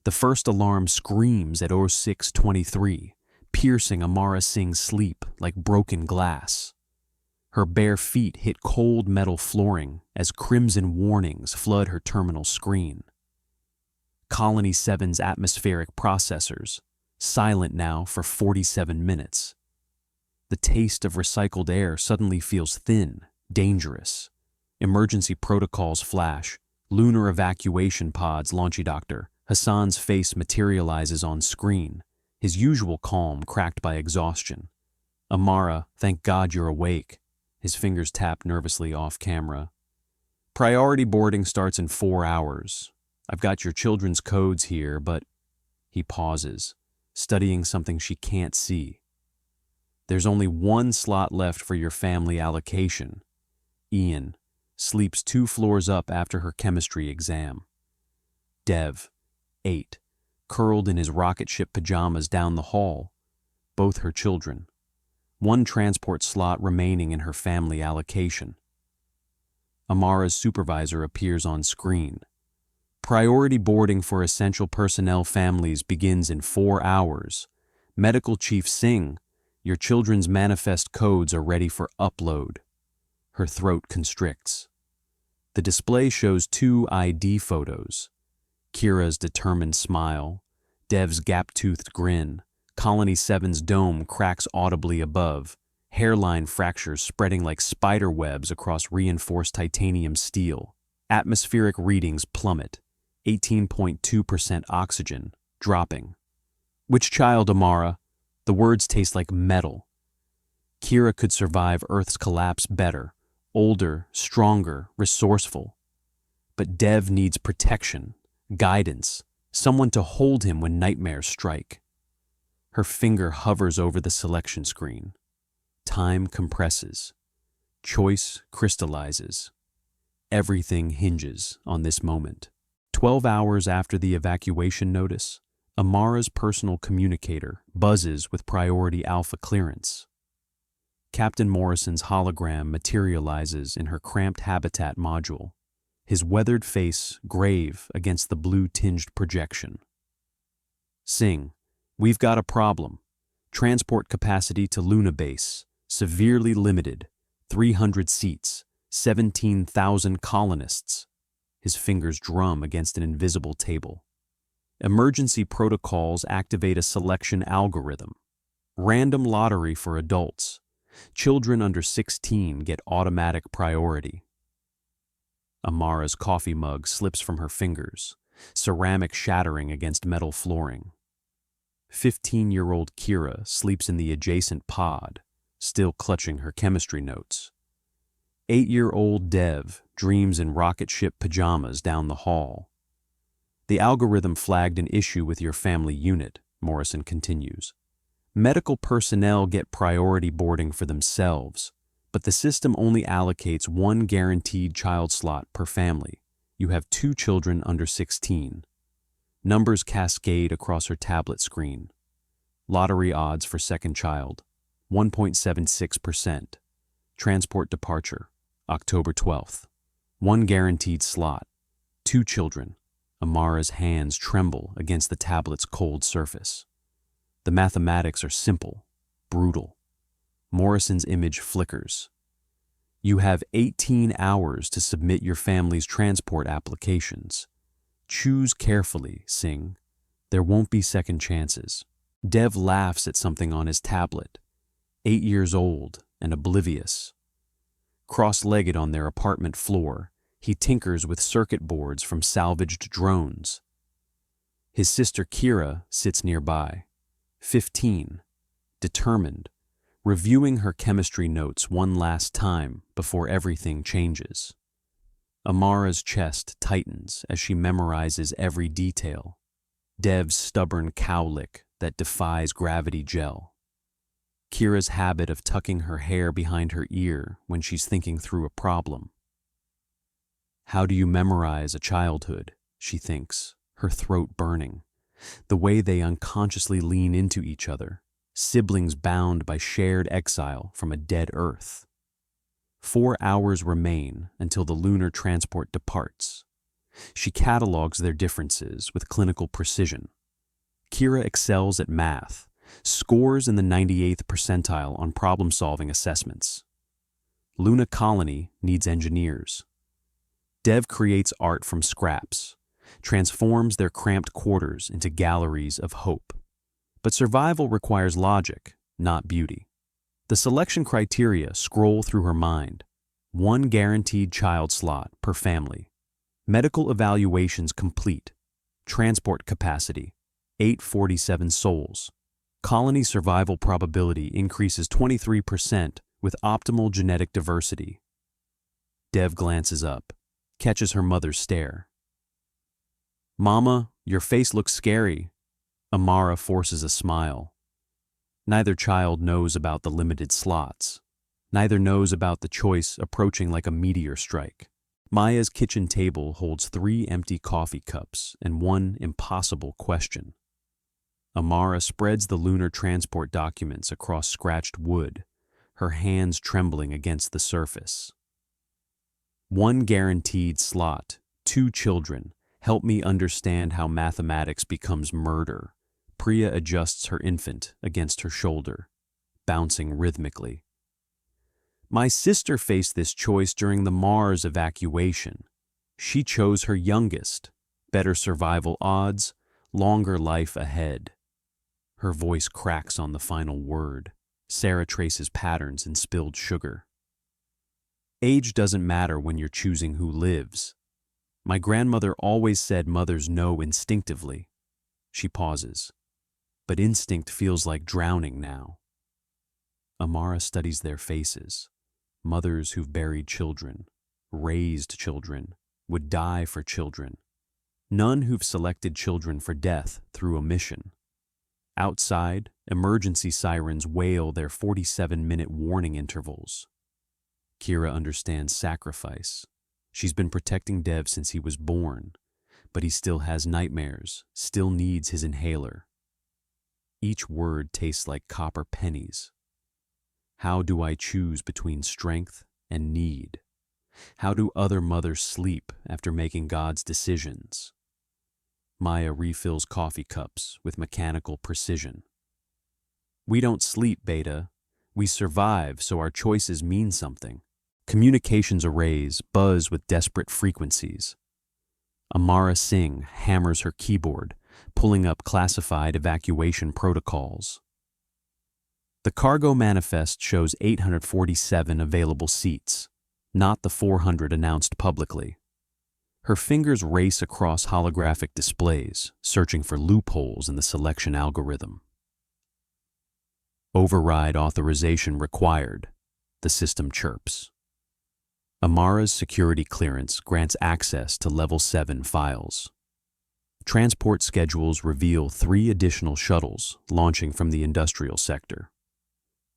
The first alarm screams at 06:23, piercing Amara Singh's sleep like broken glass. Her bare feet hit cold metal flooring as crimson warnings flood her terminal screen. Colony 7's atmospheric processors, silent now for 47 minutes. The taste of recycled air suddenly feels thin, dangerous. Emergency protocols flash. Lunar evacuation pods, launchy Dr. Hassan's face materializes on screen, his usual calm cracked by exhaustion. Amara, thank God you're awake. His fingers tap nervously off camera. Priority boarding starts in 4 hours. I've got your children's codes here, but... He pauses, studying something she can't see. There's only one slot left for your family allocation. Ian sleeps 2 floors up after her chemistry exam. Dev, 8, curled in his rocket ship pajamas down the hall. Both her children. 1 transport slot remaining in her family allocation. Amara's supervisor appears on screen. Priority boarding for essential personnel families begins in 4 hours. Medical Chief Singh, your children's manifest codes are ready for upload. Her throat constricts. The display shows 2 ID photos. Kira's determined smile, Dev's gap-toothed grin, Colony 7's dome cracks audibly above, hairline fractures spreading like spider webs across reinforced titanium steel. Atmospheric readings plummet, 18.2% oxygen, dropping. Which child, Amara? The words taste like metal. Kira could survive Earth's collapse better, older, stronger, resourceful. But Dev needs protection, guidance, someone to hold him when nightmares strike. Her finger hovers over the selection screen. Time compresses. Choice crystallizes. Everything hinges on this moment. 12 hours after the evacuation notice, Amara's personal communicator buzzes with priority alpha clearance. Captain Morrison's hologram materializes in her cramped habitat module, his weathered face grave against the blue-tinged projection. Singh, we've got a problem. Transport capacity to Luna Base, severely limited, 300 seats, 17,000 colonists. His fingers drum against an invisible table. Emergency protocols activate a selection algorithm. Random lottery for adults. Children under 16 get automatic priority. Amara's coffee mug slips from her fingers, ceramic shattering against metal flooring. 15-year-old Kira sleeps in the adjacent pod, still clutching her chemistry notes. 8-year-old Dev dreams in rocket ship pajamas down the hall. The algorithm flagged an issue with your family unit, Morrison continues. Medical personnel get priority boarding for themselves, but the system only allocates 1 guaranteed child slot per family. You have 2 children under 16. Numbers cascade across her tablet screen. Lottery odds for second child, 1.76%. Transport departure, October 12th. 1 guaranteed slot. 2 children. Amara's hands tremble against the tablet's cold surface. The mathematics are simple, brutal. Morrison's image flickers. You have 18 hours to submit your family's transport applications. Choose carefully, Singh. There won't be second chances. Dev laughs at something on his tablet. 8 years old and oblivious. Cross-legged on their apartment floor, he tinkers with circuit boards from salvaged drones. His sister Kira sits nearby, 15, determined, reviewing her chemistry notes one last time before everything changes. Amara's chest tightens as she memorizes every detail. Dev's stubborn cowlick that defies gravity gel. Kira's habit of tucking her hair behind her ear when she's thinking through a problem. How do you memorize a childhood, she thinks, her throat burning. The way they unconsciously lean into each other, siblings bound by shared exile from a dead Earth. 4 hours remain until the lunar transport departs. She catalogs their differences with clinical precision. Kira excels at math, scores in the 98th percentile on problem-solving assessments. Luna Colony needs engineers. Dev creates art from scraps, transforms their cramped quarters into galleries of hope. But survival requires logic, not beauty. The selection criteria scroll through her mind. 1 guaranteed child slot per family. Medical evaluations complete. Transport capacity, 847 souls. Colony survival probability increases 23% with optimal genetic diversity. Dev glances up, catches her mother's stare. "Mama, your face looks scary." Amara forces a smile. Neither child knows about the limited slots. Neither knows about the choice approaching like a meteor strike. Maya's kitchen table holds 3 empty coffee cups and 1 impossible question. Amara spreads the lunar transport documents across scratched wood, her hands trembling against the surface. 1 guaranteed slot, 2 children. Help me understand how mathematics becomes murder. Priya adjusts her infant against her shoulder, bouncing rhythmically. My sister faced this choice during the Mars evacuation. She chose her youngest, better survival odds, longer life ahead. Her voice cracks on the final word. Sarah traces patterns in spilled sugar. Age doesn't matter when you're choosing who lives. My grandmother always said mothers know instinctively. She pauses. But instinct feels like drowning now. Amara studies their faces. Mothers who've buried children, raised children, would die for children. None who've selected children for death through omission. Outside, emergency sirens wail their 47-minute warning intervals. Kira understands sacrifice. She's been protecting Dev since he was born, but he still has nightmares, still needs his inhaler. Each word tastes like copper pennies. How do I choose between strength and need? How do other mothers sleep after making God's decisions? Maya refills coffee cups with mechanical precision. We don't sleep, Beta. We survive, so our choices mean something. Communications arrays buzz with desperate frequencies. Amara Singh hammers her keyboard, pulling up classified evacuation protocols. The cargo manifest shows 847 available seats, not the 400 announced publicly. Her fingers race across holographic displays, searching for loopholes in the selection algorithm. Override authorization required, the system chirps. Amara's security clearance grants access to Level 7 files. Transport schedules reveal 3 additional shuttles launching from the industrial sector.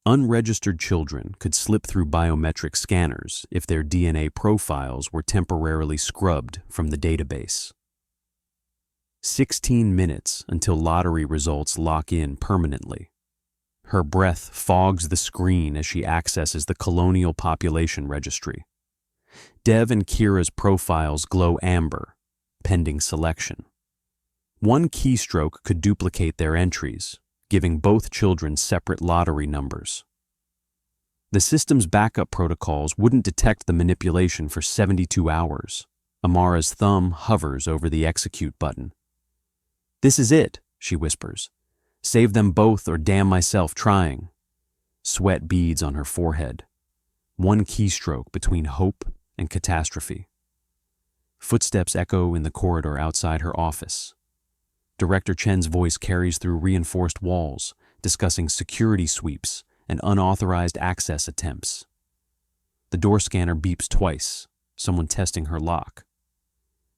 Unregistered children could slip through biometric scanners if their DNA profiles were temporarily scrubbed from the database. 16 minutes until lottery results lock in permanently. Her breath fogs the screen as she accesses the Colonial Population Registry. Dev and Kira's profiles glow amber, pending selection. 1 keystroke could duplicate their entries, giving both children separate lottery numbers. The system's backup protocols wouldn't detect the manipulation for 72 hours. Amara's thumb hovers over the execute button. This is it, she whispers. Save them both or damn myself trying. Sweat beads on her forehead. 1 keystroke between hope and catastrophe. Footsteps echo in the corridor outside her office. Director Chen's voice carries through reinforced walls, discussing security sweeps and unauthorized access attempts. The door scanner beeps twice, someone testing her lock.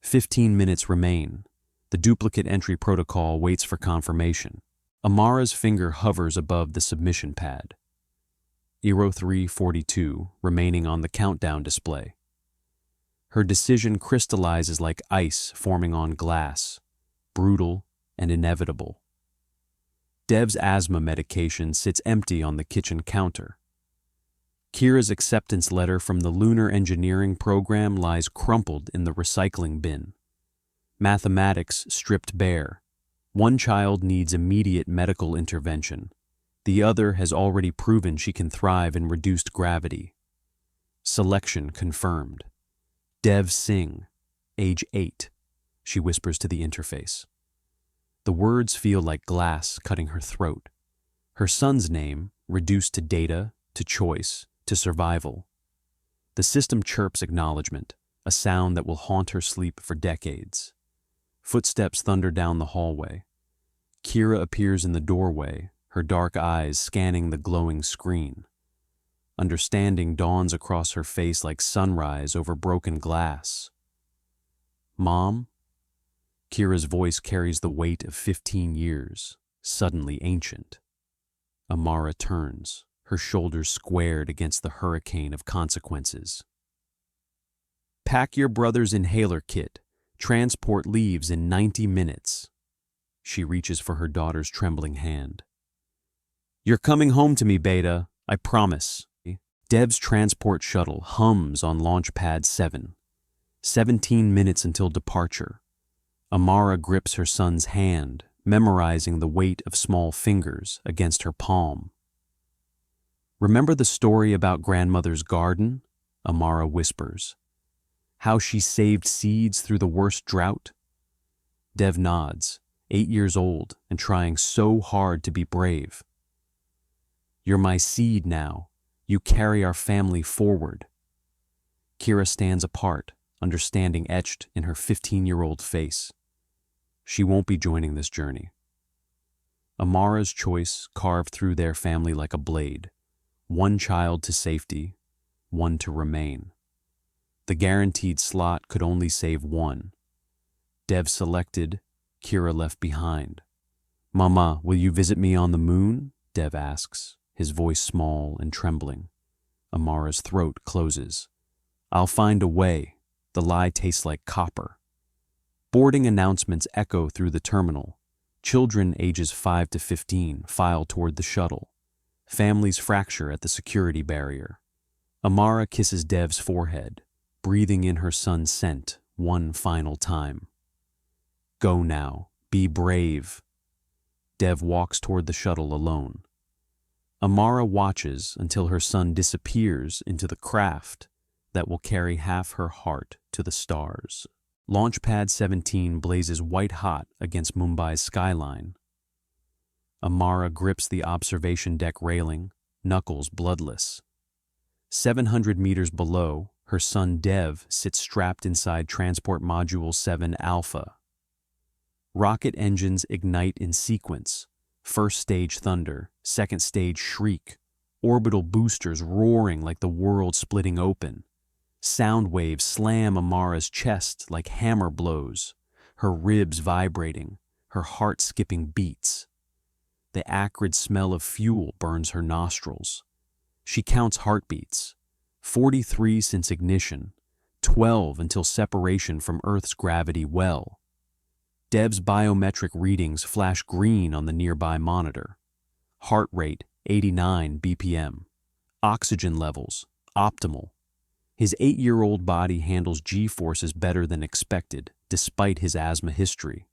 15 minutes remain. The duplicate entry protocol waits for confirmation. Amara's finger hovers above the submission pad. 0342 remaining on the countdown display. Her decision crystallizes like ice forming on glass, brutal and inevitable. Dev's asthma medication sits empty on the kitchen counter. Kira's acceptance letter from the lunar engineering program lies crumpled in the recycling bin. Mathematics stripped bare. One child needs immediate medical intervention. The other has already proven she can thrive in reduced gravity. Selection confirmed. Dev Singh, age 8, she whispers to the interface. The words feel like glass cutting her throat. Her son's name, reduced to data, to choice, to survival. The system chirps acknowledgement, a sound that will haunt her sleep for decades. Footsteps thunder down the hallway. Kira appears in the doorway, her dark eyes scanning the glowing screen. Understanding dawns across her face like sunrise over broken glass. Mom? Kira's voice carries the weight of 15 years, suddenly ancient. Amara turns, her shoulders squared against the hurricane of consequences. Pack your brother's inhaler kit. Transport leaves in 90 minutes. She reaches for her daughter's trembling hand. You're coming home to me, Beta, I promise. Dev's transport shuttle hums on launch pad 7. 17 minutes until departure. Amara grips her son's hand, memorizing the weight of small fingers against her palm. Remember the story about grandmother's garden? Amara whispers. How she saved seeds through the worst drought? Dev nods, 8 years old and trying so hard to be brave. You're my seed now. You carry our family forward. Kira stands apart, understanding etched in her 15-year-old face. She won't be joining this journey. Amara's choice carved through their family like a blade. One child to safety, one to remain. The guaranteed slot could only save one. Dev selected, Kira left behind. Mama, will you visit me on the moon? Dev asks, his voice small and trembling. Amara's throat closes. I'll find a way. The lie tastes like copper. Boarding announcements echo through the terminal. Children ages 5 to 15 file toward the shuttle. Families fracture at the security barrier. Amara kisses Dev's forehead, breathing in her son's scent one final time. Go now. Be brave. Dev walks toward the shuttle alone. Amara watches until her son disappears into the craft that will carry half her heart to the stars. Launchpad 17 blazes white-hot against Mumbai's skyline. Amara grips the observation deck railing, knuckles bloodless. 700 meters below, her son Dev sits strapped inside Transport Module 7 Alpha. Rocket engines ignite in sequence. First stage thunder, second stage shriek, orbital boosters roaring like the world splitting open. Sound waves slam Amara's chest like hammer blows, her ribs vibrating, her heart skipping beats. The acrid smell of fuel burns her nostrils. She counts heartbeats, 43 since ignition, 12 until separation from Earth's gravity well. Dev's biometric readings flash green on the nearby monitor. Heart rate, 89 BPM. Oxygen levels, optimal. His 8-year-old body handles G-forces better than expected, despite his asthma history.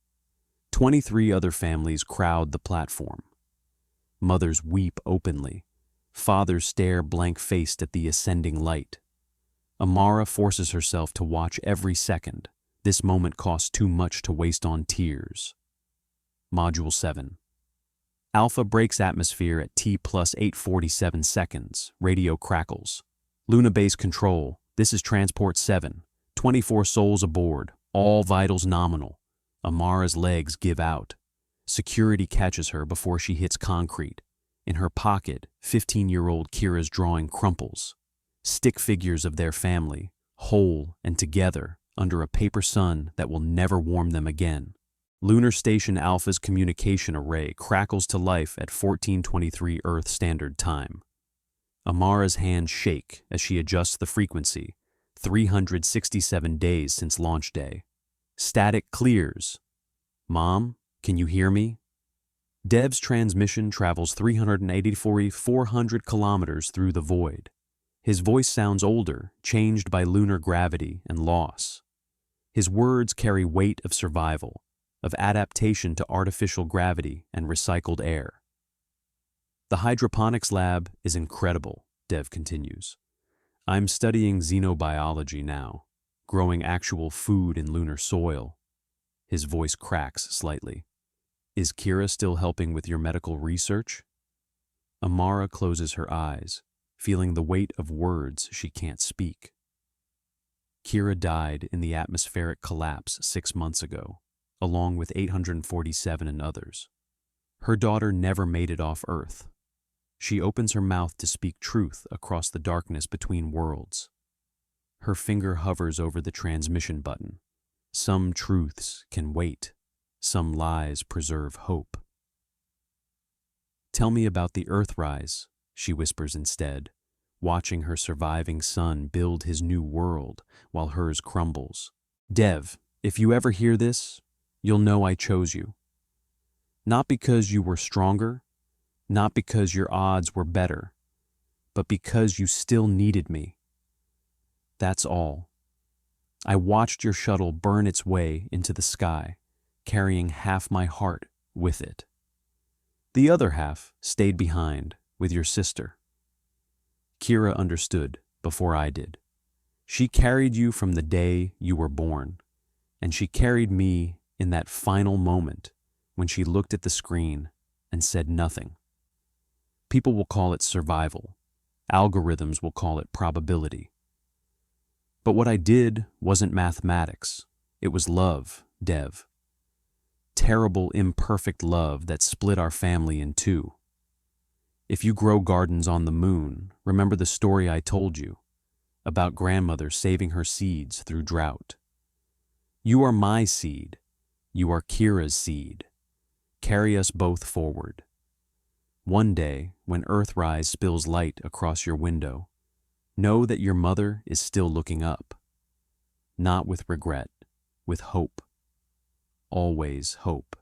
23 other families crowd the platform. Mothers weep openly. Fathers stare blank-faced at the ascending light. Amara forces herself to watch every second. This moment costs too much to waste on tears. Module 7. Alpha breaks atmosphere at T plus 847 seconds. Radio crackles. Luna Base Control, this is Transport 7. 24 souls aboard, all vitals nominal. Amara's legs give out. Security catches her before she hits concrete. In her pocket, 15-year-old Kira's drawing crumples. Stick figures of their family, whole and together, under a paper sun that will never warm them again. Lunar Station Alpha's communication array crackles to life at 14:23 Earth Standard Time. Amara's hands shake as she adjusts the frequency, 367 days since launch day. Static clears. Mom, can you hear me? Dev's transmission travels 400 kilometers through the void. His voice sounds older, changed by lunar gravity and loss. His words carry weight of survival, of adaptation to artificial gravity and recycled air. The hydroponics lab is incredible, Dev continues. I'm studying xenobiology now, growing actual food in lunar soil. His voice cracks slightly. Is Kira still helping with your medical research? Amara closes her eyes, feeling the weight of words she can't speak. Kira died in the atmospheric collapse 6 months ago, along with 847 and others. Her daughter never made it off Earth. She opens her mouth to speak truth across the darkness between worlds. Her finger hovers over the transmission button. Some truths can wait. Some lies preserve hope. Tell me about the Earthrise, she whispers instead, watching her surviving son build his new world while hers crumbles. Dev, if you ever hear this, you'll know I chose you. Not because you were stronger, not because your odds were better, but because you still needed me. That's all. I watched your shuttle burn its way into the sky, carrying half my heart with it. The other half stayed behind with your sister. Kira understood before I did. She carried you from the day you were born, and she carried me in that final moment when she looked at the screen and said nothing. People will call it survival. Algorithms will call it probability. But what I did wasn't mathematics. It was love, Dev. Terrible, imperfect love that split our family in two. If you grow gardens on the moon, remember the story I told you about grandmother saving her seeds through drought. You are my seed. You are Kira's seed. Carry us both forward. One day, when Earthrise spills light across your window, know that your mother is still looking up. Not with regret, with hope. Always hope.